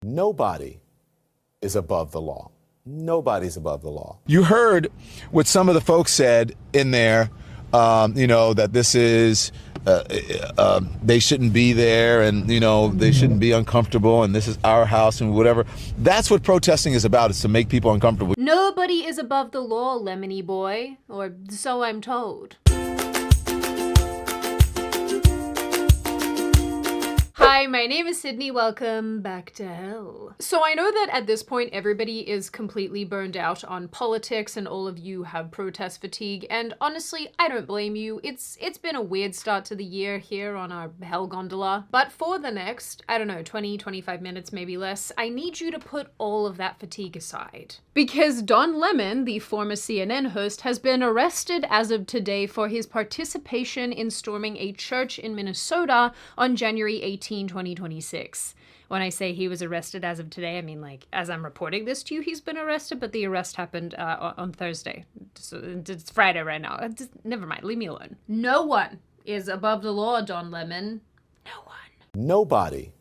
Nobody is above the law. Nobody's above the law. You heard what some of the folks said in there, that this is, they shouldn't be there and, they shouldn't be uncomfortable and this is our house and whatever. That's what protesting is about, is to make people uncomfortable. Nobody is above the law, Lemony boy, or so I'm told. Hi, my name is Sydney. Welcome back to hell. So I know that at this point everybody is completely burned out on politics and all of you have protest fatigue, and honestly, I don't blame you. It's been a weird start to the year here on our hell gondola. But for the next, 20, 25 minutes, maybe less, I need you to put all of that fatigue aside. Because Don Lemon, the former CNN host, has been arrested as of today for his participation in storming a church in Minnesota on January 18, 2026. When I say he was arrested as of today, I mean, like, as I'm reporting this to you, he's been arrested, but the arrest happened on Thursday. So it's Friday right now. Never mind, leave me alone. No one is above the law, Don Lemon. No one. Nobody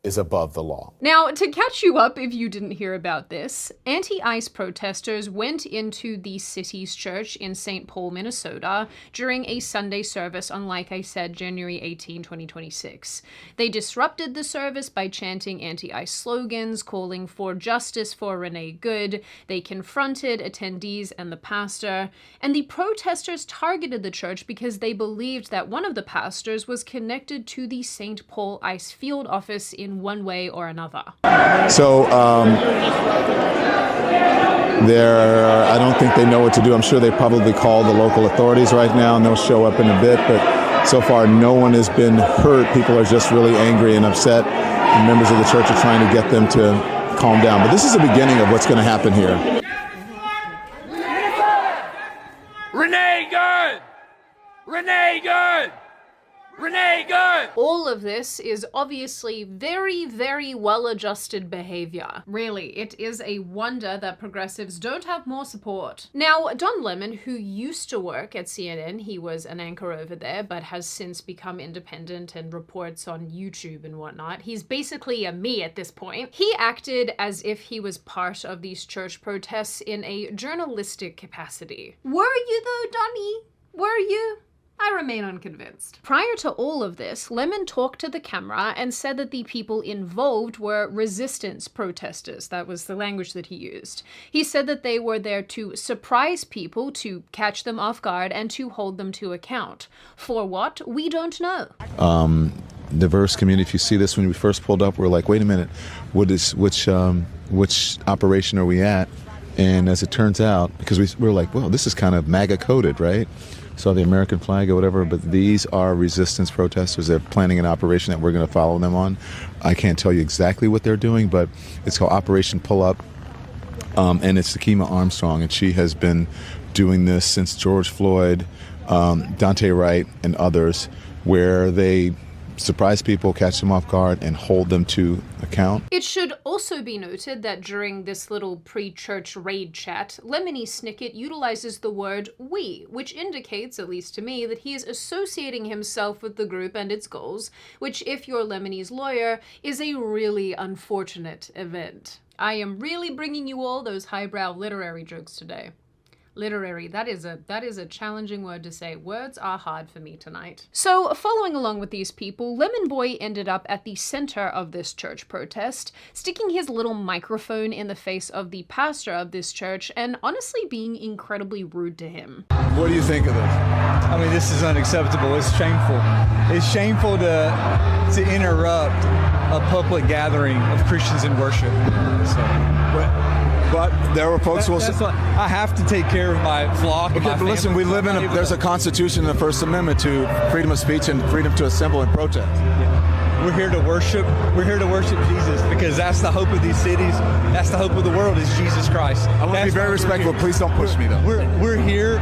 is above the law. Now, to catch you up if you didn't hear about this, anti-ICE protesters went into the city's church in St. Paul, Minnesota during a Sunday service on, like I said, January 18, 2026. They disrupted the service by chanting anti-ICE slogans, calling for justice for Renee Good. They confronted attendees and the pastor, and the protesters targeted the church because they believed that one of the pastors was connected to the St. Paul ICE field office in one way or another. So I don't think they know what to do. I'm sure they probably call the local authorities right now and they'll show up in a bit, but so far no one has been hurt. People are just really angry and upset. And members of the church are trying to get them to calm down. But this is the beginning of what's going to happen here. Renee Good! Renee Good! Renee Good! All of this is obviously very, very well-adjusted behavior. Really, it is a wonder that progressives don't have more support. Now, Don Lemon, who used to work at CNN, he was an anchor over there, but has since become independent and reports on YouTube and whatnot. He's basically a me at this point. He acted as if he was part of these church protests in a journalistic capacity. Were you though, Donnie? Were you? I remain unconvinced. Prior to all of this, Lemon talked to the camera and said that the people involved were resistance protesters. That was the language that he used. He said that they were there to surprise people, to catch them off guard, and to hold them to account. For what? We don't know. Diverse community. If you see this, when we first pulled up, we're like, wait a minute, which operation are we at? And as it turns out, because we were like, well, this is kind of MAGA coded, right? Saw the American flag or whatever, but these are resistance protesters. They're planning an operation that we're going to follow them on. I can't tell you exactly what they're doing, but it's called Operation Pull Up, and it's Takima Armstrong, and she has been doing this since George Floyd, Dante Wright, and others, where they surprise people, catch them off guard, and hold them to account. It should also be noted that during this little pre-church raid chat, Lemony Snicket utilizes the word we, which indicates, at least to me, that he is associating himself with the group and its goals, which, if you're Lemony's lawyer, is a really unfortunate event. I am really bringing you all those highbrow literary jokes today. Literary, that is a challenging word to say. Words are hard for me tonight. So, following along with these people, Lemon Boy ended up at the center of this church protest, sticking his little microphone in the face of the pastor of this church and honestly being incredibly rude to him. What do you think of this? I mean, this is unacceptable. It's shameful. It's shameful to interrupt a public gathering of Christians in worship. But there were folks who will say, I have to take care of my flock. okay, but listen, we live there's a constitution in the First Amendment to freedom of speech and freedom to assemble and protest. Yeah. We're here to worship. We're here to worship Jesus because that's the hope of these cities. That's the hope of the world is Jesus Christ. I want to be very respectful. Please don't push me though. We're here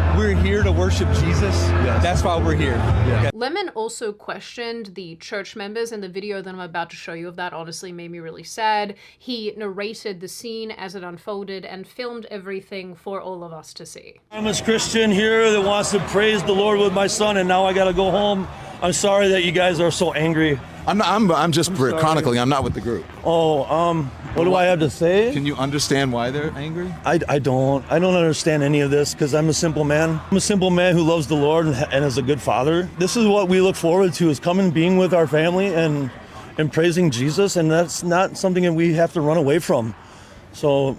to worship Jesus. Yes. That's why we're here. Yeah. Okay. Lemon also questioned the church members, and the video that I'm about to show you of that honestly made me really sad. He narrated the scene as it unfolded and filmed everything for all of us to see. I'm a Christian here that wants to praise the Lord with my son, and now I gotta go home. I'm sorry that you guys are so angry. I'm just chronicling. I'm not with the group. What do I have to say? Can you understand why they're angry? I don't understand any of this because I'm a simple man. I'm a simple man who loves the Lord and is a good father. This is what we look forward to, is coming, being with our family and praising Jesus, and that's not something that we have to run away from. So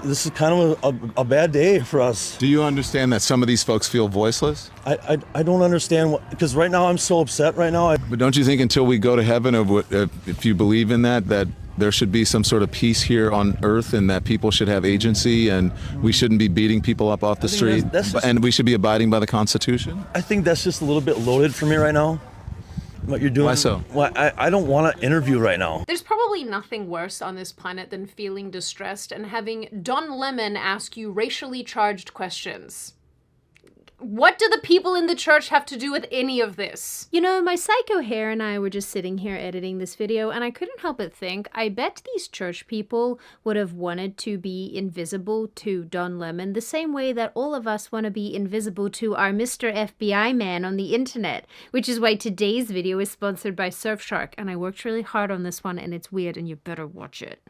this is kind of a bad day for us. Do you understand that some of these folks feel voiceless? I don't understand because right now I'm so upset right now. But don't you think until we go to heaven, or if you believe in that there should be some sort of peace here on earth, and that people should have agency, and we shouldn't be beating people up off the street, and we should be abiding by the Constitution? I think that's just a little bit loaded for me right now. What you're doing? Why so? Well, I don't want to interview right now. There's probably nothing worse on this planet than feeling distressed and having Don Lemon ask you racially charged questions. What do the people in the church have to do with any of this? You know, my psycho hair and I were just sitting here editing this video, and I couldn't help but think, I bet these church people would have wanted to be invisible to Don Lemon the same way that all of us want to be invisible to our Mr. FBI man on the internet, which is why today's video is sponsored by Surfshark, and I worked really hard on this one, and it's weird, and you better watch it.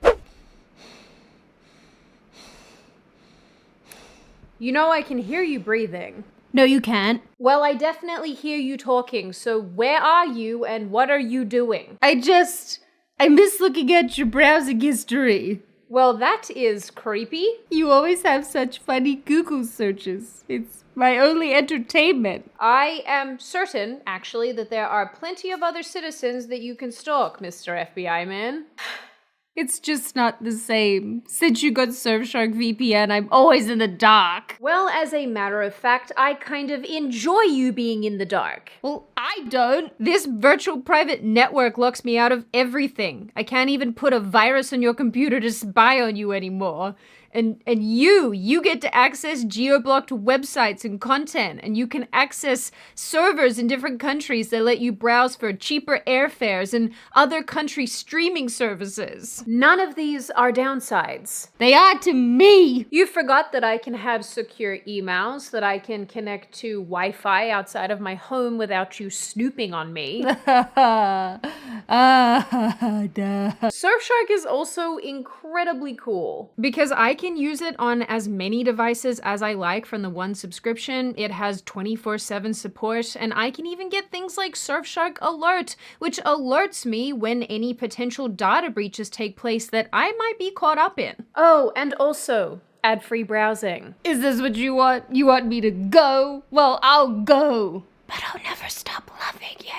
You know, I can hear you breathing. No, you can't. Well, I definitely hear you talking, so where are you and what are you doing? I miss looking at your browsing history. Well, that is creepy. You always have such funny Google searches. It's my only entertainment. I am certain, actually, that there are plenty of other citizens that you can stalk, Mr. FBI man. It's just not the same. Since you got Surfshark VPN, I'm always in the dark. Well, as a matter of fact, I kind of enjoy you being in the dark. Well, I don't. This virtual private network locks me out of everything. I can't even put a virus on your computer to spy on you anymore. And you get to access geo-blocked websites and content, and you can access servers in different countries that let you browse for cheaper airfares and other country streaming services. None of these are downsides. They are to me! You forgot that I can have secure emails, that I can connect to Wi-Fi outside of my home without you snooping on me. Surfshark is also incredibly cool because I can use it on as many devices as I like from the one subscription. It has 24/7 support, and I can even get things like Surfshark Alert, which alerts me when any potential data breaches take place that I might be caught up in. Oh, and also ad-free browsing. Is this what you want? You want me to go? Well, I'll go. But I'll never stop loving you.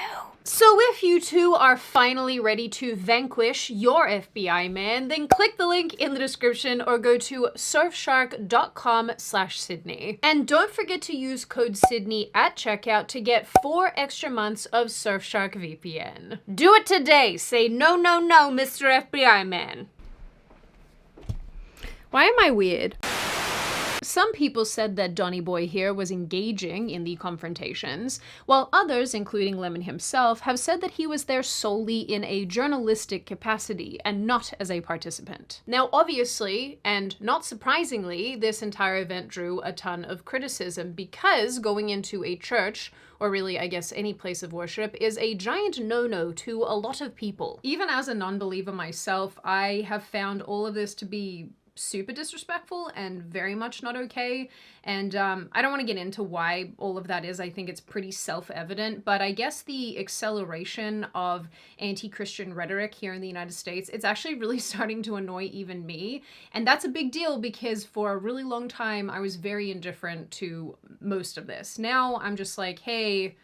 So if you two are finally ready to vanquish your FBI man, then click the link in the description or go to surfshark.com/Sydney. And don't forget to use code Sydney at checkout to get 4 extra months of Surfshark VPN. Do it today. Say no, no, no, Mr. FBI man. Why am I weird? Some people said that Donny Boy here was engaging in the confrontations, while others, including Lemon himself, have said that he was there solely in a journalistic capacity and not as a participant. Now, obviously, and not surprisingly, this entire event drew a ton of criticism because going into a church, or really, I guess, any place of worship, is a giant no-no to a lot of people. Even as a non-believer myself, I have found all of this to be super disrespectful and very much not okay. And I don't want to get into why all of that is. I think it's pretty self-evident, but I guess the acceleration of anti-Christian rhetoric here in the United States, it's actually really starting to annoy even me. And that's a big deal because for a really long time, I was very indifferent to most of this. Now I'm just like, hey,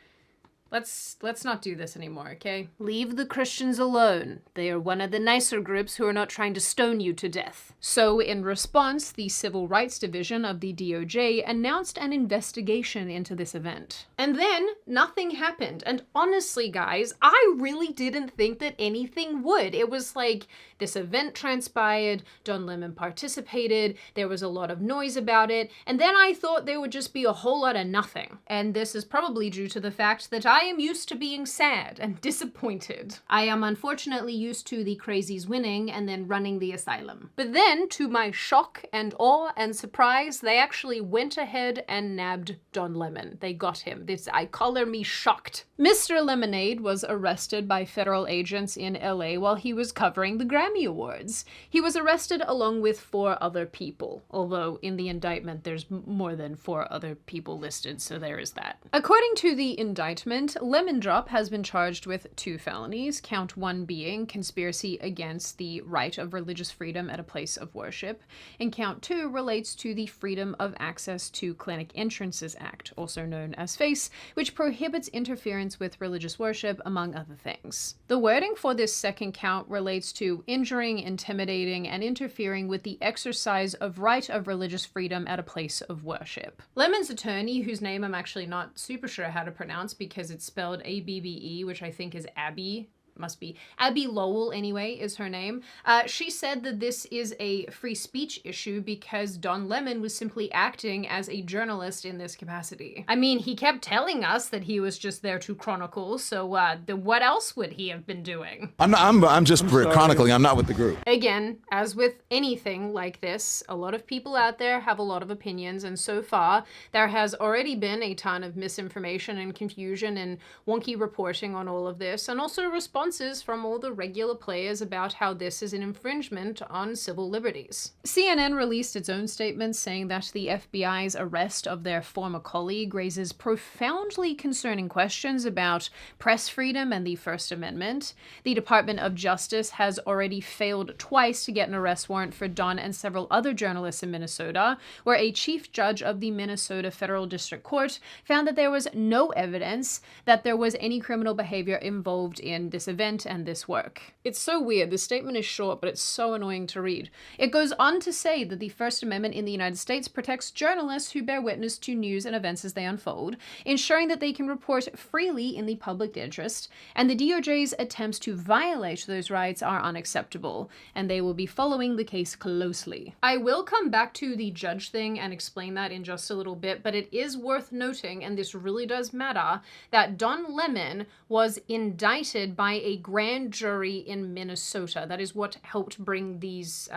let's not do this anymore, okay? Leave the Christians alone. They are one of the nicer groups who are not trying to stone you to death. So in response, the Civil Rights Division of the DOJ announced an investigation into this event. And then nothing happened. And honestly, guys, I really didn't think that anything would. It was like this event transpired, Don Lemon participated, there was a lot of noise about it, and then I thought there would just be a whole lot of nothing. And this is probably due to the fact that I am used to being sad and disappointed. I am unfortunately used to the crazies winning and then running the asylum. But then, to my shock and awe and surprise, they actually went ahead and nabbed Don Lemon. They got him. I color me shocked. Mr. Lemonade was arrested by federal agents in LA while he was covering the Grammy Awards. He was arrested along with 4 other people, although in the indictment there's more than 4 other people listed, so there is that. According to the indictment, Lemon Drop has been charged with 2 felonies, count 1 being conspiracy against the right of religious freedom at a place of worship, and count 2 relates to the Freedom of Access to Clinic Entrances Act, also known as FACE, which prohibits interference with religious worship, among other things. The wording for this second count relates to injuring, intimidating, and interfering with the exercise of right of religious freedom at a place of worship. Lemon's attorney, whose name I'm actually not super sure how to pronounce because it's spelled A-B-B-E, which I think is Abby, must be Abby Lowell anyway is her name. She said that this is a free speech issue because Don Lemon was simply acting as a journalist in this capacity. I mean, he kept telling us that he was just there to chronicle, so what else would he have been doing? I'm just chronicling. I'm not with the group. Again, as with anything like this, a lot of people out there have a lot of opinions, and so far there has already been a ton of misinformation and confusion and wonky reporting on all of this, and also responses from all the regular players about how this is an infringement on civil liberties. CNN released its own statement saying that the FBI's arrest of their former colleague raises profoundly concerning questions about press freedom and the First Amendment. The Department of Justice has already failed twice to get an arrest warrant for Don and several other journalists in Minnesota, where a chief judge of the Minnesota Federal District Court found that there was no evidence that there was any criminal behavior involved in this event and this work. It's so weird. This statement is short, but it's so annoying to read. It goes on to say that the First Amendment in the United States protects journalists who bear witness to news and events as they unfold, ensuring that they can report freely in the public interest, and the DOJ's attempts to violate those rights are unacceptable, and they will be following the case closely. I will come back to the judge thing and explain that in just a little bit, but it is worth noting, and this really does matter, that Don Lemon was indicted by a grand jury in Minnesota. That is what helped bring these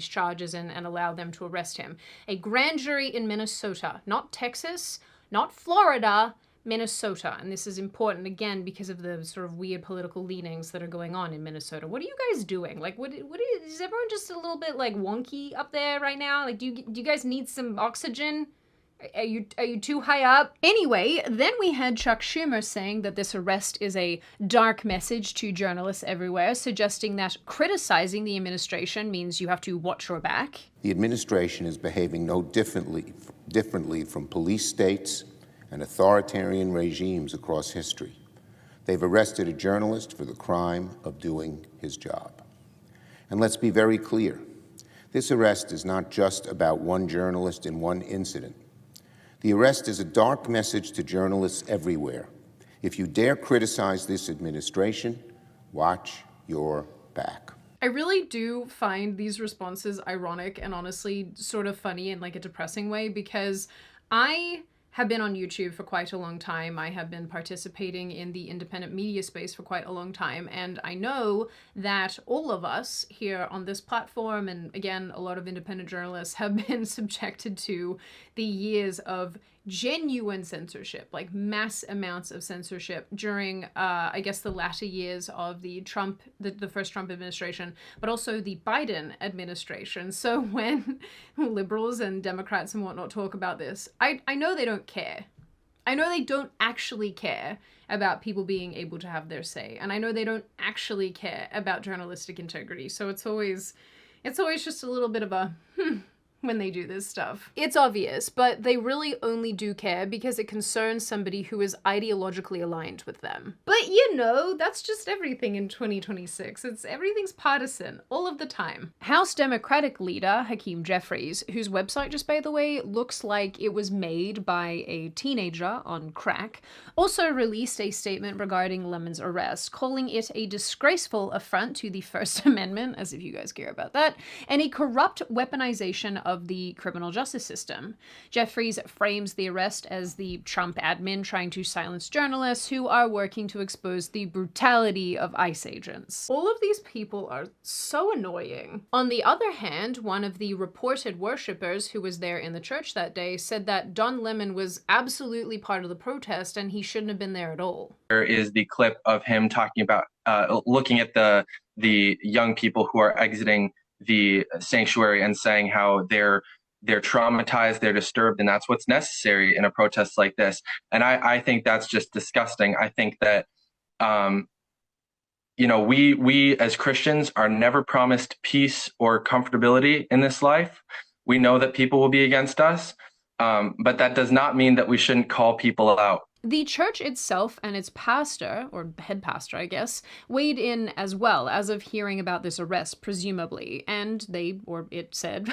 charges in and allow them to arrest him. A grand jury in Minnesota, not Texas, not Florida, Minnesota. And this is important again because of the sort of weird political leanings that are going on in Minnesota. What are you guys doing? Like, is everyone just a little bit like wonky up there right now? Like, do you guys need some oxygen? Are you too high up? Anyway, then we had Chuck Schumer saying that this arrest is a dark message to journalists everywhere, suggesting that criticizing the administration means you have to watch your back. The administration is behaving no differently from police states and authoritarian regimes across history. They've arrested a journalist for the crime of doing his job. And let's be very clear, this arrest is not just about one journalist in one incident. The arrest is a dark message to journalists everywhere. If you dare criticize this administration, watch your back. I really do find these responses ironic and honestly sort of funny in like a depressing way, because I have been on YouTube for quite a long time. I have been participating in the independent media space for quite a long time, and I know that all of us here on this platform, and again, a lot of independent journalists, have been subjected to the years of genuine censorship, like mass amounts of censorship during, I guess, the latter years of the first Trump administration, but also the Biden administration. So when liberals and Democrats and whatnot talk about this, I know they don't care. I know they don't actually care about people being able to have their say. And I know they don't actually care about journalistic integrity. So it's always just a little bit of a, when they do this stuff. It's obvious, but they really only do care because it concerns somebody who is ideologically aligned with them. But you know, that's just everything in 2026. Everything's partisan all of the time. House Democratic leader Hakeem Jeffries, whose website, just by the way, looks like it was made by a teenager on crack, also released a statement regarding Lemon's arrest, calling it a disgraceful affront to the First Amendment, as if you guys care about that, and a corrupt weaponization of of the criminal justice system. Jeffries frames the arrest as the Trump admin trying to silence journalists who are working to expose the brutality of ICE agents. All of these people are so annoying. On the other hand, one of the reported worshippers who was there in the church that day said that Don Lemon was absolutely part of the protest and he shouldn't have been there at all. There is the clip of him talking about looking at the young people who are exiting the sanctuary and saying how they're traumatized, they're disturbed, and that's what's necessary in a protest like this. And I think that's just disgusting. I think that we as Christians are never promised peace or comfortability in this life. We know that people will be against us, but that does not mean that we shouldn't call people out. The church itself and its pastor, or head pastor, I guess, weighed in as well as of hearing about this arrest, presumably, and it said,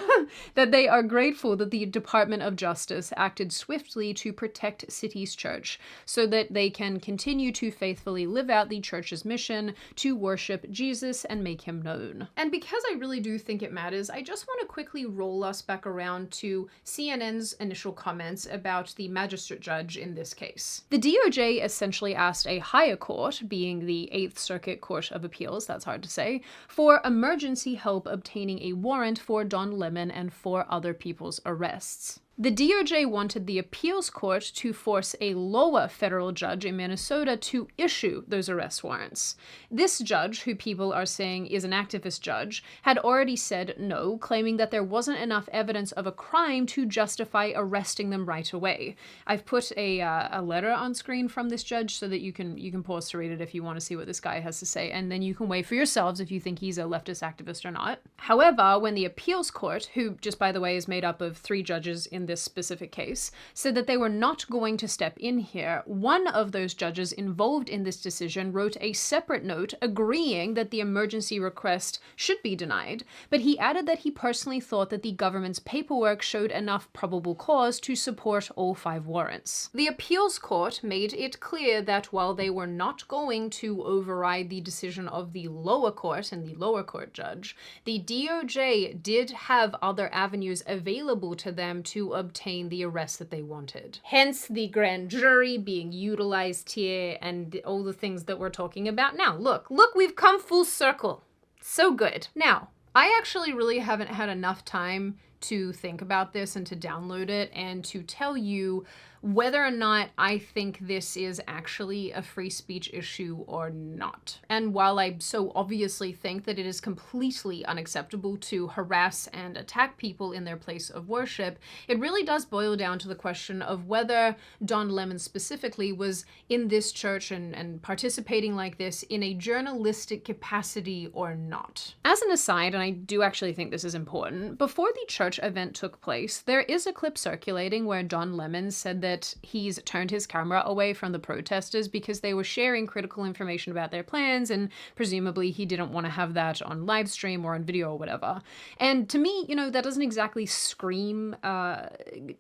that they are grateful that the Department of Justice acted swiftly to protect City's church so that they can continue to faithfully live out the church's mission to worship Jesus and make him known. And because I really do think it matters, I just want to quickly roll us back around to CNN's initial comments about the magistrate judge in this case. The DOJ essentially asked a higher court, being the Eighth Circuit Court of Appeals, that's hard to say, for emergency help obtaining a warrant for Don Lemon and 4 other people's arrests. The DOJ wanted the appeals court to force a lower federal judge in Minnesota to issue those arrest warrants. This judge, who people are saying is an activist judge, had already said no, claiming that there wasn't enough evidence of a crime to justify arresting them right away. I've put a letter on screen from this judge so that you can pause to read it if you want to see what this guy has to say, and then you can weigh for yourselves if you think he's a leftist activist or not. However, when the appeals court, who just by the way is made up of 3 judges in this specific case, said that they were not going to step in here, one of those judges involved in this decision wrote a separate note agreeing that the emergency request should be denied, but he added that he personally thought that the government's paperwork showed enough probable cause to support all 5 warrants. The appeals court made it clear that while they were not going to override the decision of the lower court and the lower court judge, the DOJ did have other avenues available to them to obtain the arrest that they wanted. Hence the grand jury being utilized here and all the things that we're talking about now. Look, we've come full circle. So good. Now, I actually really haven't had enough time to think about this and to download it and to tell you whether or not I think this is actually a free speech issue or not. And while I so obviously think that it is completely unacceptable to harass and attack people in their place of worship, it really does boil down to the question of whether Don Lemon specifically was in this church and participating like this in a journalistic capacity or not. As an aside, and I do actually think this is important, before the church event took place, there is a clip circulating where Don Lemon said that he's turned his camera away from the protesters because they were sharing critical information about their plans, and presumably he didn't want to have that on live stream or on video or whatever. And to me, that doesn't exactly scream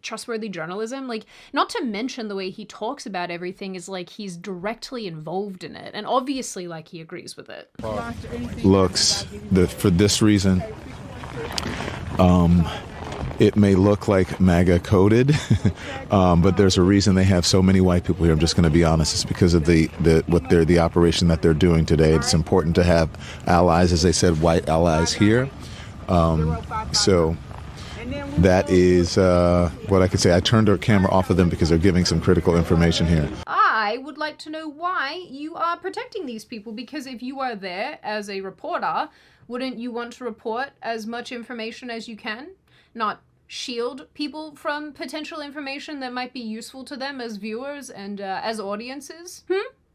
trustworthy journalism. Like, not to mention the way he talks about everything is like he's directly involved in it, and obviously like he agrees with it. Looks for this reason. It may look like MAGA coded, but there's a reason they have so many white people here. I'm just going to be honest. It's because of the operation that they're doing today. It's important to have allies, as they said, white allies here. So that is what I could say. I turned our camera off of them because they're giving some critical information here. I would like to know why you are protecting these people, because if you are there as a reporter, wouldn't you want to report as much information as you can? Not shield people from potential information that might be useful to them as viewers and as audiences?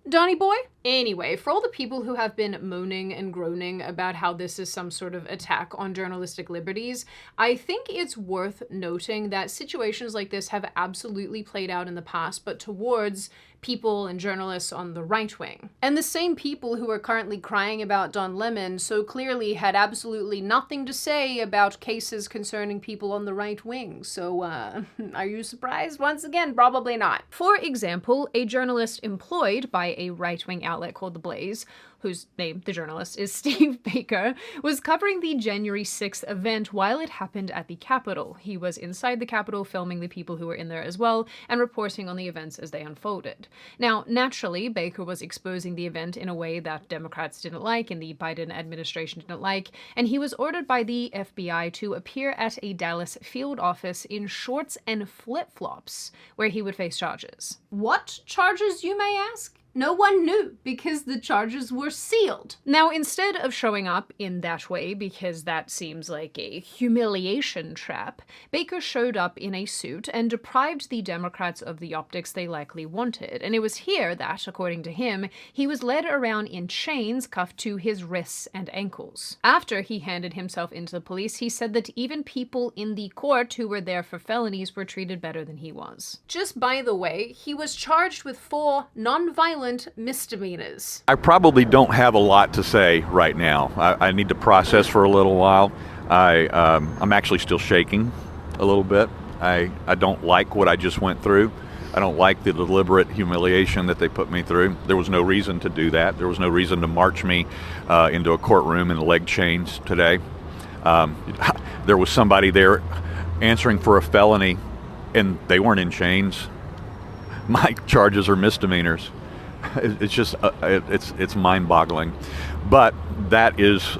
Donnie boy? Anyway, for all the people who have been moaning and groaning about how this is some sort of attack on journalistic liberties, I think it's worth noting that situations like this have absolutely played out in the past, but towards people and journalists on the right wing. And the same people who are currently crying about Don Lemon so clearly had absolutely nothing to say about cases concerning people on the right wing. So, are you surprised? Once again, probably not. For example, a journalist employed by a right-wing outlet called The Blaze whose name, the journalist, is Steve Baker, was covering the January 6th event while it happened at the Capitol. He was inside the Capitol filming the people who were in there as well and reporting on the events as they unfolded. Now, naturally, Baker was exposing the event in a way that Democrats didn't like and the Biden administration didn't like, and he was ordered by the FBI to appear at a Dallas field office in shorts and flip-flops, where he would face charges. What charges, you may ask? No one knew because the charges were sealed. Now, instead of showing up in that way, because that seems like a humiliation trap, Baker showed up in a suit and deprived the Democrats of the optics they likely wanted. And it was here that, according to him, he was led around in chains cuffed to his wrists and ankles. After he handed himself into the police, he said that even people in the court who were there for felonies were treated better than he was. Just by the way, he was charged with 4 non-violent misdemeanors. I probably don't have a lot to say right now. I need to process for a little while. I'm actually still shaking a little bit. I don't like what I just went through. I don't like the deliberate humiliation that they put me through. There was no reason to do that. There was no reason to march me into a courtroom in leg chains today. There was somebody there answering for a felony, and they weren't in chains. My charges are misdemeanors. It's just, it's mind-boggling. But that is,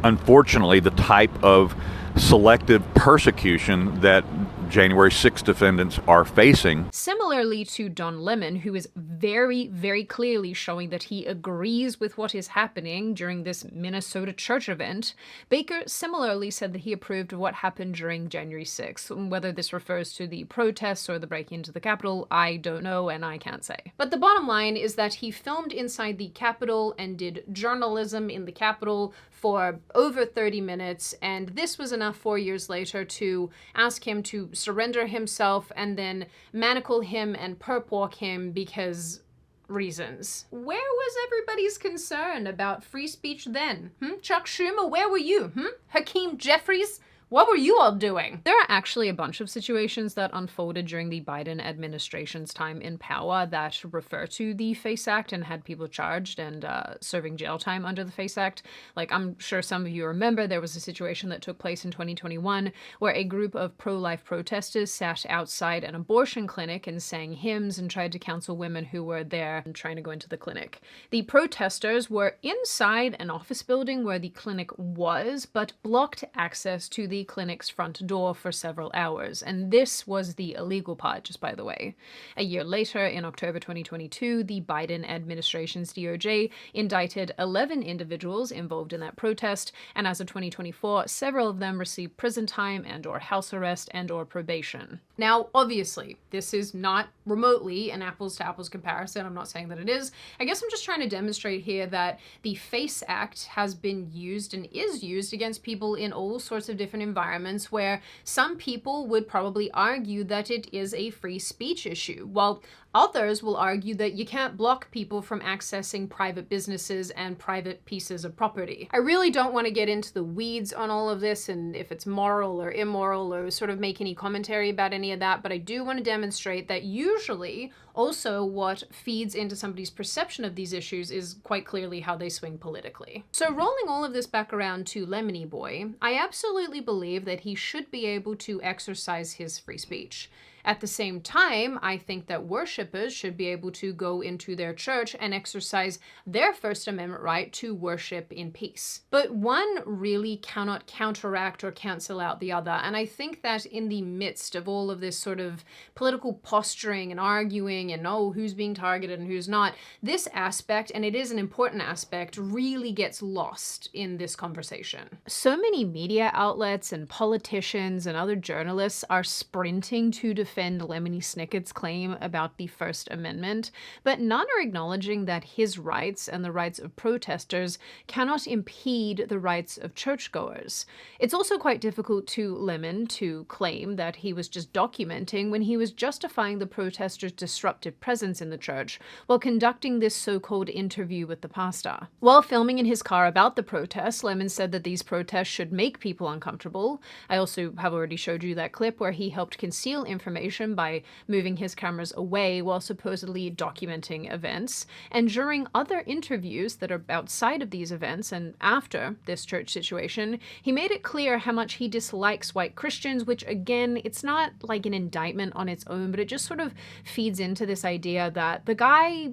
unfortunately, the type of selective persecution that January 6th defendants are facing. Similarly to Don Lemon, who is very, very clearly showing that he agrees with what is happening during this Minnesota church event, Baker similarly said that he approved of what happened during January 6th. Whether this refers to the protests or the break into the Capitol, I don't know and I can't say. But the bottom line is that he filmed inside the Capitol and did journalism in the Capitol for over 30 minutes, and this was enough 4 years later to ask him to surrender himself and then manacle him and perp walk him because reasons. Where was everybody's concern about free speech then? Chuck Schumer, where were you? Hakeem Jeffries? What were you all doing? There are actually a bunch of situations that unfolded during the Biden administration's time in power that refer to the FACE Act and had people charged and serving jail time under the FACE Act. Like, I'm sure some of you remember there was a situation that took place in 2021 where a group of pro-life protesters sat outside an abortion clinic and sang hymns and tried to counsel women who were there and trying to go into the clinic. The protesters were inside an office building where the clinic was, but blocked access to the clinic's front door for several hours, and this was the illegal part, just by the way. A year later, in October 2022, the Biden administration's DOJ indicted 11 individuals involved in that protest, and as of 2024, several of them received prison time and/or house arrest and/or probation. Now, obviously, this is not remotely an apples-to-apples comparison. I'm not saying that it is. I guess I'm just trying to demonstrate here that the FACE Act has been used and is used against people in all sorts of different environments where some people would probably argue that it is a free speech issue, while others will argue that you can't block people from accessing private businesses and private pieces of property. I really don't want to get into the weeds on all of this and if it's moral or immoral or sort of make any commentary about any of that, but I do want to demonstrate that usually also what feeds into somebody's perception of these issues is quite clearly how they swing politically. So rolling all of this back around to Lemony Boy, I absolutely believe that he should be able to exercise his free speech. At the same time, I think that worshipers should be able to go into their church and exercise their First Amendment right to worship in peace. But one really cannot counteract or cancel out the other, and I think that in the midst of all of this sort of political posturing and arguing and who's being targeted and who's not, this aspect, and it is an important aspect, really gets lost in this conversation. So many media outlets and politicians and other journalists are sprinting to defend Lemony Snicket's claim about the First Amendment, but none are acknowledging that his rights and the rights of protesters cannot impede the rights of churchgoers. It's also quite difficult to claim that he was just documenting when he was justifying the protesters' disruption disruptive presence in the church while conducting this so-called interview with the pastor. While filming in his car about the protests, Lemon said that these protests should make people uncomfortable. I also have already showed you that clip where he helped conceal information by moving his cameras away while supposedly documenting events. And during other interviews that are outside of these events and after this church situation, he made it clear how much he dislikes white Christians, which again, it's not like an indictment on its own, but it just sort of feeds into this idea that the guy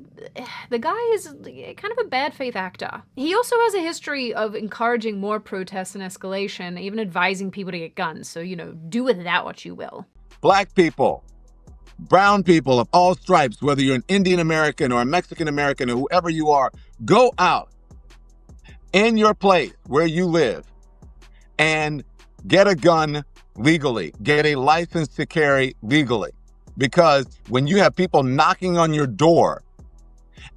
is kind of a bad faith actor. He also has a history of encouraging more protests and escalation, even advising people to get guns. So, do with that what you will. Black people, brown people of all stripes, whether you're an Indian American or a Mexican American or whoever you are, go out in your place where you live and get a gun legally, get a license to carry legally. Because when you have people knocking on your door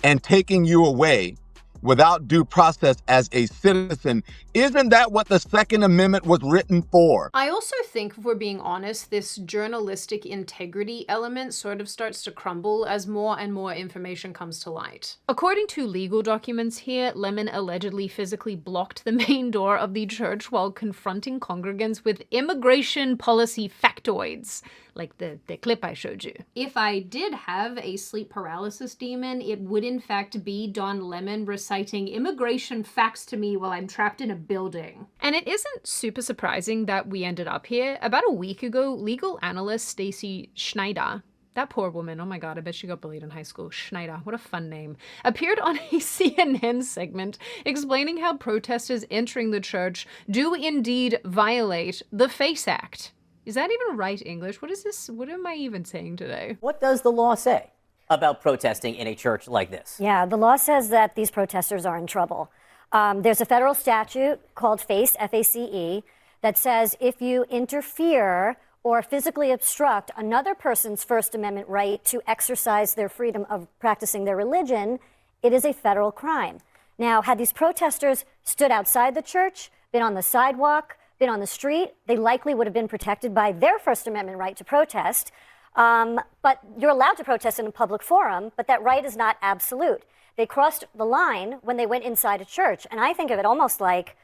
and taking you away without due process as a citizen, isn't that what the Second Amendment was written for? I also think, if we're being honest, this journalistic integrity element sort of starts to crumble as more and more information comes to light. According to legal documents here, Lemon allegedly physically blocked the main door of the church while confronting congregants with immigration policy factoids, like the clip I showed you. If I did have a sleep paralysis demon, it would in fact be Don Lemon reciting immigration facts to me while I'm trapped in a building. And it isn't super surprising that we ended up here. About a week ago, legal analyst Stacy Schneider, that poor woman, oh my god, I bet she got bullied in high school, Schneider, what a fun name, appeared on a CNN segment explaining how protesters entering the church do indeed violate the FACE Act. Is that even right English? What is this? What am I even saying today? What does the law say about protesting in a church like this? Yeah, the law says that these protesters are in trouble. There's a federal statute called FACE, F-A-C-E, that says if you interfere or physically obstruct another person's First Amendment right to exercise their freedom of practicing their religion, it is a federal crime. Now, had these protesters stood outside the church, been on the sidewalk, been on the street, they likely would have been protected by their First Amendment right to protest. But you're allowed to protest in a public forum, but that right is not absolute. They crossed the line when they went inside a church. And I think of it almost like,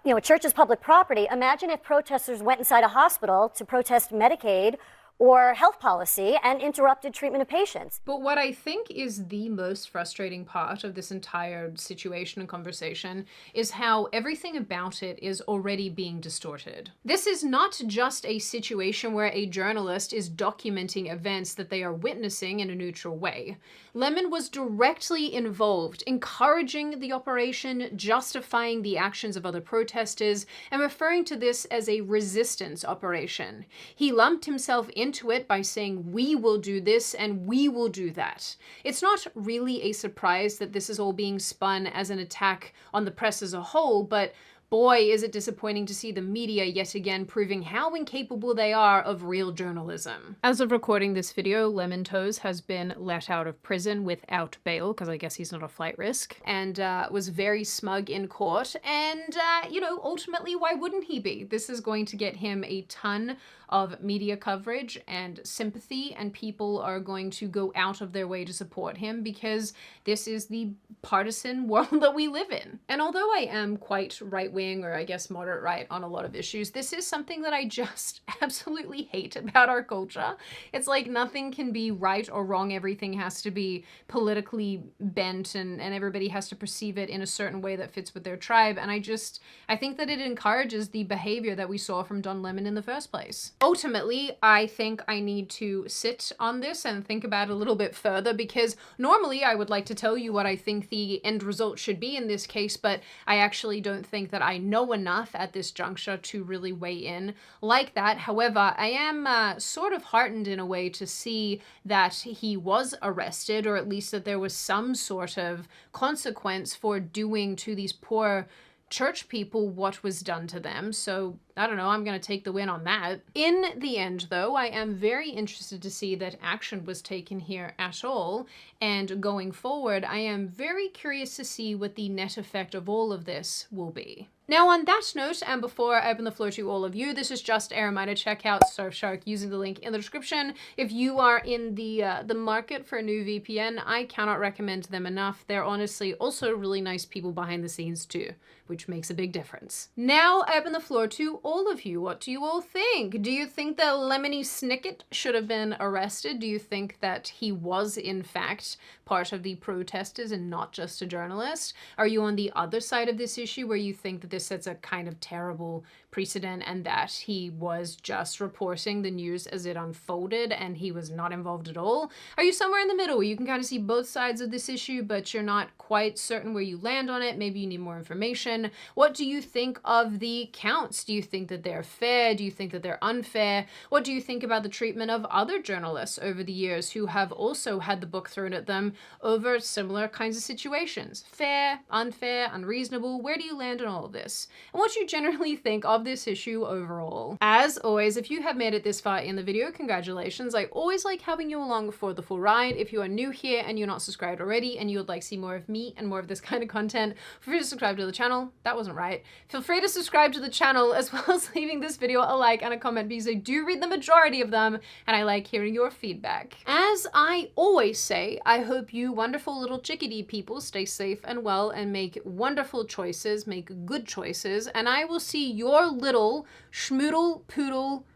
a church is public property. Imagine if protesters went inside a hospital to protest Medicaid or health policy and interrupted treatment of patients. But what I think is the most frustrating part of this entire situation and conversation is how everything about it is already being distorted. This is not just a situation where a journalist is documenting events that they are witnessing in a neutral way. Lemon was directly involved, encouraging the operation, justifying the actions of other protesters, and referring to this as a resistance operation. He lumped himself into it by saying, "We will do this and we will do that." It's not really a surprise that this is all being spun as an attack on the press as a whole, but boy, is it disappointing to see the media yet again proving how incapable they are of real journalism. As of recording this video, Lemon Toes has been let out of prison without bail, because I guess he's not a flight risk, and was very smug in court. And, ultimately, why wouldn't he be? This is going to get him a ton of media coverage and sympathy, and people are going to go out of their way to support him because this is the partisan world that we live in. And although I am quite right-wing, or I guess moderate right on a lot of issues, this is something that I just absolutely hate about our culture. It's like nothing can be right or wrong. Everything has to be politically bent, and everybody has to perceive it in a certain way that fits with their tribe. And I think that it encourages the behavior that we saw from Don Lemon in the first place. Ultimately, I think I need to sit on this and think about it a little bit further, because normally I would like to tell you what I think the end result should be in this case, but I actually don't think that I know enough at this juncture to really weigh in like that. However, I am sort of heartened in a way to see that he was arrested, or at least that there was some sort of consequence for doing to these poor church people what was done to them. So I don't know, I'm going to take the win on that. In the end, though, I am very interested to see that action was taken here at all. And going forward, I am very curious to see what the net effect of all of this will be. Now on that note, and before I open the floor to all of you, this is just a reminder, check out Surfshark using the link in the description. If you are in the market for a new VPN, I cannot recommend them enough. They're honestly also really nice people behind the scenes too, which makes a big difference. Now I open the floor to all of you. What do you all think? Do you think that Lemony Snicket should have been arrested? Do you think that he was in fact part of the protesters and not just a journalist? Are you on the other side of this issue where you think that this sets a kind of terrible precedent and that he was just reporting the news as it unfolded and he was not involved at all? Are you somewhere in the middle where you can kind of see both sides of this issue, but you're not quite certain where you land on it? Maybe you need more information. What do you think of the counts? Do you think that they're fair? Do you think that they're unfair? What do you think about the treatment of other journalists over the years who have also had the book thrown at them over similar kinds of situations? Fair, unfair, unreasonable? Where do you land on all of this? And what do you generally think of this issue overall? As always, if you have made it this far in the video, congratulations. I always like having you along for the full ride. If you are new here and you're not subscribed already and you would like to see more of me and more of this kind of content, feel free to subscribe to the channel. That wasn't right. Feel free to subscribe to the channel as well as leaving this video a like and a comment because I do read the majority of them and I like hearing your feedback. As I always say, I hope you wonderful little chickadee people stay safe and well and make wonderful choices, make good choices, and I will see your little schmoodle poodle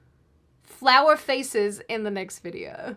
flower faces in the next video.